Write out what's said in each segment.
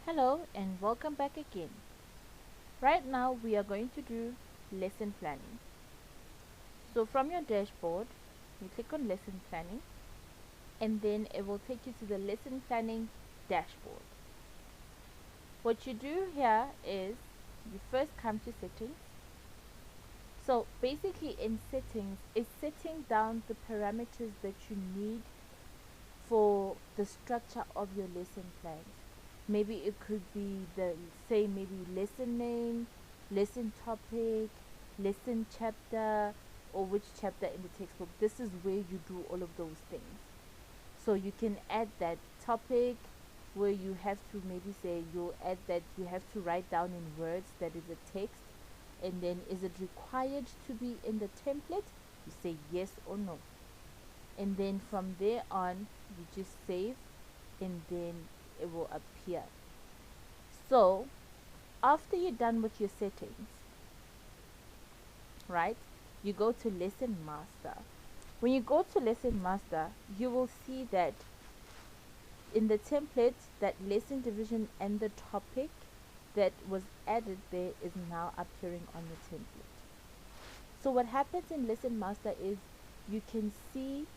Hello and welcome back again. Right now we are going to do lesson planning. So from your dashboard, you click on lesson planning and then it will take you to the lesson planning dashboard. What you do here is you first come to settings. So basically in settings is setting down the parameters that you need for the structure of your lesson plan. Maybe it could be maybe lesson name, lesson topic, lesson chapter, or which chapter in the textbook. This is where you do all of those things. So you can add that topic where you have to maybe say you'll add that you have to write down in words that is a text, and then is it required to be in the template? You say yes or no, and then from there on you just save and then it will appear. So after you're done with your settings, right, you go to lesson master. When you go to lesson master, you will see that in the template that lesson division and the topic that was added there is now appearing on the template. So what happens in lesson master is you can see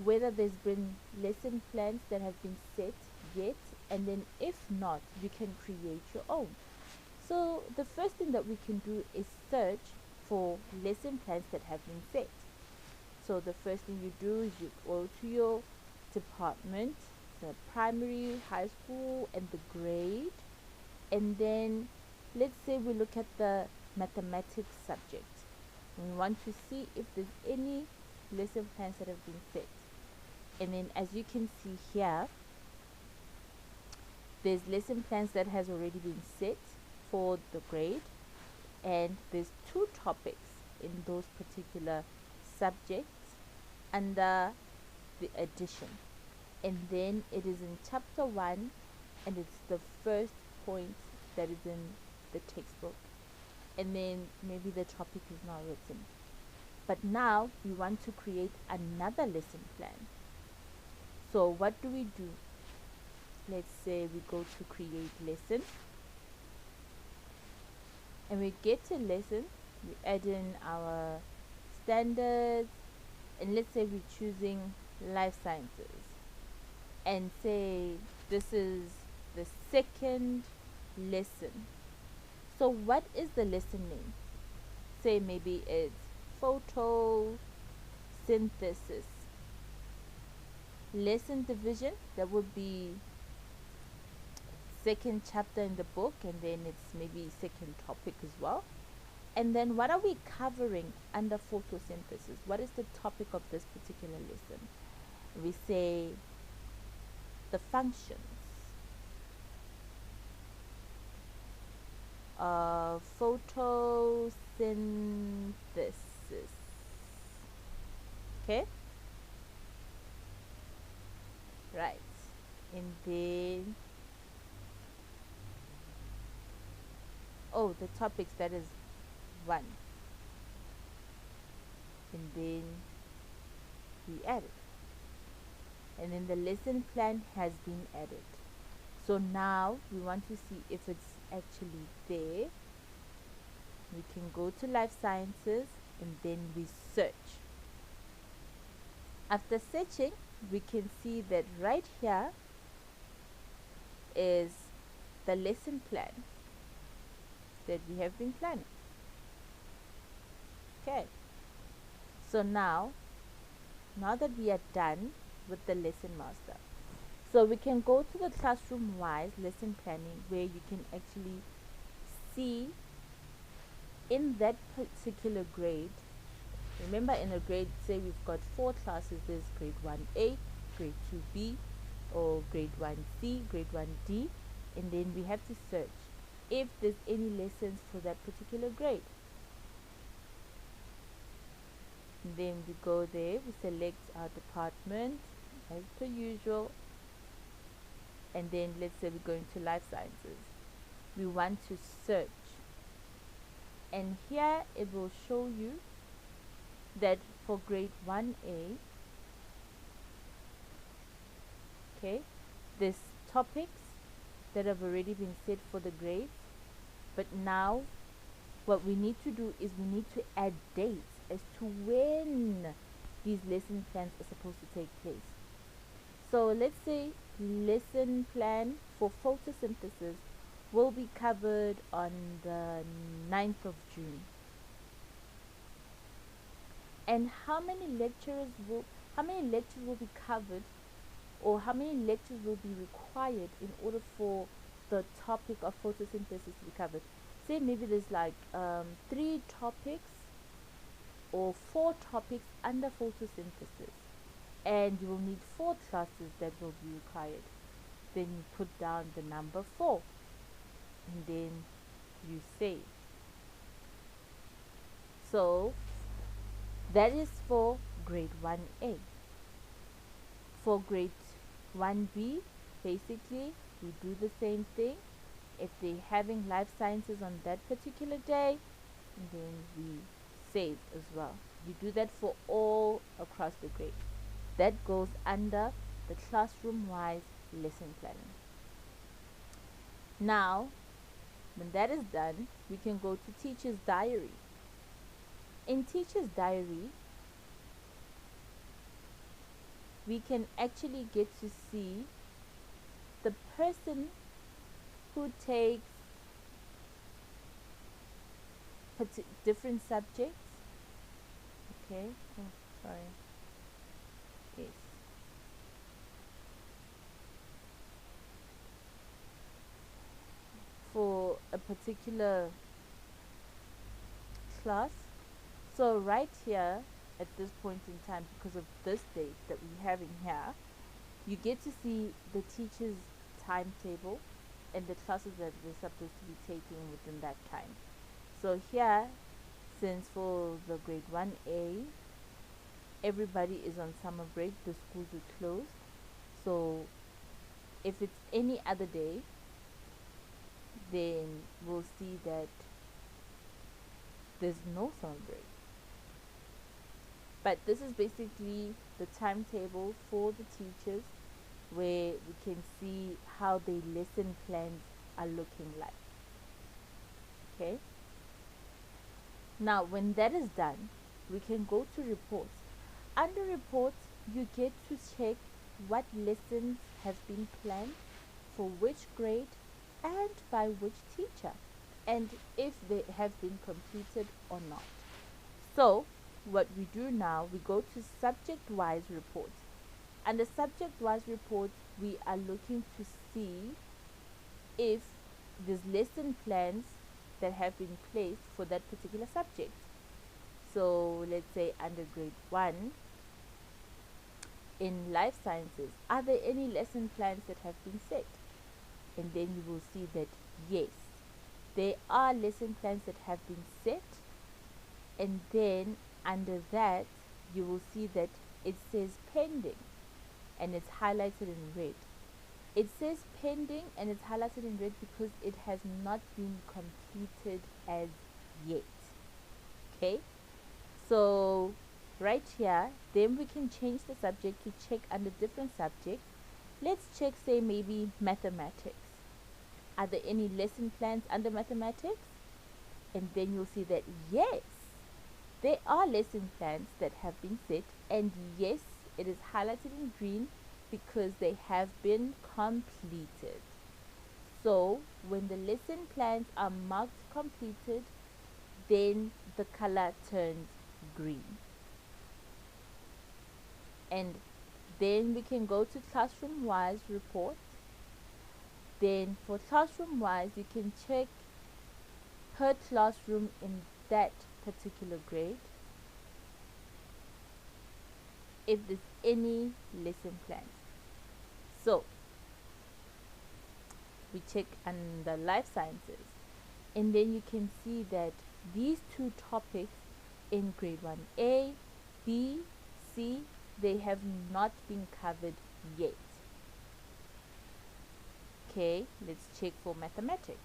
whether there's been lesson plans that have been set yet, and then if not, you can create your own. So the first thing that we can do is search for lesson plans that have been set. So the first thing you do is you go to your department, the primary, high school, and the grade, and then let's say we look at the mathematics subject. We want to see if there's any lesson plans that have been set. And then as you can see here, there's lesson plans that has already been set for the grade, and there's 2 topics in those particular subjects under the addition, and then it is in chapter 1 and it's the first point that is in the textbook, and then maybe the topic is not written. But now we want to create another lesson plan. So what do? Let's say we go to create lesson, and we get to lesson, we add in our standards, and let's say we're choosing life sciences, and say this is the second lesson. So what is the lesson name? Say maybe it's photosynthesis. Lesson division, that would be second chapter in the book, and then it's maybe second topic as well. And then what are we covering under photosynthesis? What is the topic of this particular lesson? We say the functions of photosynthesis. Okay, right. And then the topics, that is 1, and then we add it, and then the lesson plan has been added. So now we want to see if it's actually there. We can go to life sciences and then we search. After searching, we can see that right here is the lesson plan that we have been planning. Okay, so now that we are done with the lesson master, so we can go to the classroom wise lesson planning, where you can actually see in that particular grade. Remember, in a grade, say we've got 4 classes. There's grade 1A, grade 2B, or grade 1C, grade 1D, and then we have to search if there's any lessons for that particular grade. And then we go there, we select our department as per usual, and then let's say we're going to life sciences. We want to search, and here it will show you that for grade 1A, okay, there's topics that have already been set for the grades, but now what we need to do is we need to add dates as to when these lesson plans are supposed to take place. So let's say lesson plan for photosynthesis will be covered on the 9th of June. And how many lectures will be covered, or how many lectures will be required in order for the topic of photosynthesis to be covered? Say maybe there's like 3 topics or 4 topics under photosynthesis, and you will need 4 classes that will be required. Then you put down the number 4 and then you save. So that is for grade 1A. For grade 1B, basically we do the same thing. If they're having life sciences on that particular day, then we save as well. You do that for all across the grade. That goes under the classroom-wise lesson planning. Now, when that is done, we can go to teacher's diary. In teacher's diary, we can actually get to see the person who takes different subjects. Okay, oh, sorry. Yes. For a particular class. So right here at this point in time, because of this date that we're having here, you get to see the teacher's timetable and the classes that they're supposed to be taking within that time. So here, since for the grade 1A, everybody is on summer break, the schools are closed. So if it's any other day, then we'll see that there's no summer break. But this is basically the timetable for the teachers, where we can see how their lesson plans are looking like. Okay. Now when that is done, we can go to reports. Under reports, you get to check what lessons have been planned for which grade and by which teacher, and if they have been completed or not. So what we do now, we go to subject-wise reports. Under subject-wise reports, we are looking to see if there's lesson plans that have been placed for that particular subject. So let's say under grade 1 in life sciences, are there any lesson plans that have been set? And then you will see that yes, there are lesson plans that have been set, and then under that you will see that it says pending and it's highlighted in red. It says pending and it's highlighted in red because it has not been completed as yet. Okay, so right here, then we can change the subject to check under different subjects. Let's check, say maybe mathematics. Are there any lesson plans under mathematics? And then you'll see that yes, there are lesson plans that have been set, and yes, it is highlighted in green because they have been completed. So when the lesson plans are marked completed, then the color turns green. And then we can go to classroom wise report. Then for classroom wise, you can check per classroom in that particular grade if there's any lesson plans. So we check under life sciences, and then you can see that these 2 topics in grade 1A, B, C, they have not been covered yet. Okay, let's check for mathematics.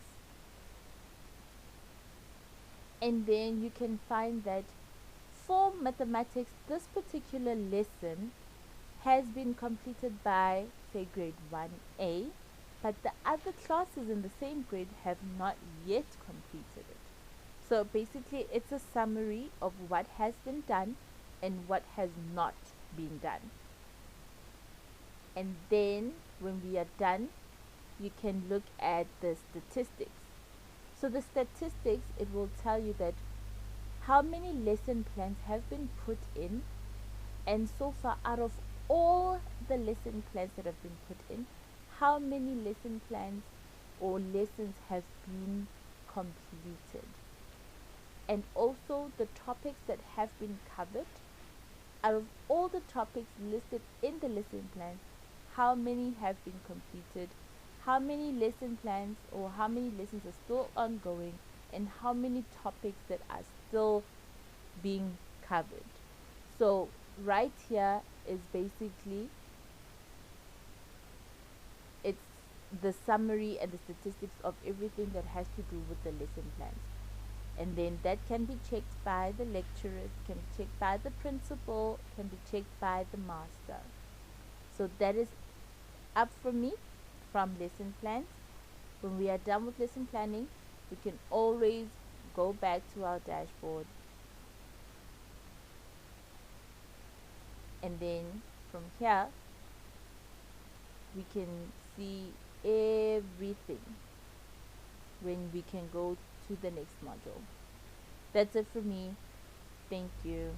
And then you can find that for mathematics, this particular lesson has been completed by, say, grade 1A, but the other classes in the same grade have not yet completed it. So basically, it's a summary of what has been done and what has not been done. And then when we are done, you can look at the statistics. So the statistics, it will tell you that how many lesson plans have been put in, and so far out of all the lesson plans that have been put in, how many lesson plans or lessons have been completed, and also the topics that have been covered. Out of all the topics listed in the lesson plans, how many have been completed, how many lesson plans or how many lessons are still ongoing, and how many topics that are still being covered. So right here is basically, it's the summary and the statistics of everything that has to do with the lesson plans. And then that can be checked by the lecturers, can be checked by the principal, can be checked by the master. So that is up for me from lesson plans. When we are done with lesson planning, we can always go back to our dashboard, and then from here we can see everything when we can go to the next module. That's it for me. Thank you.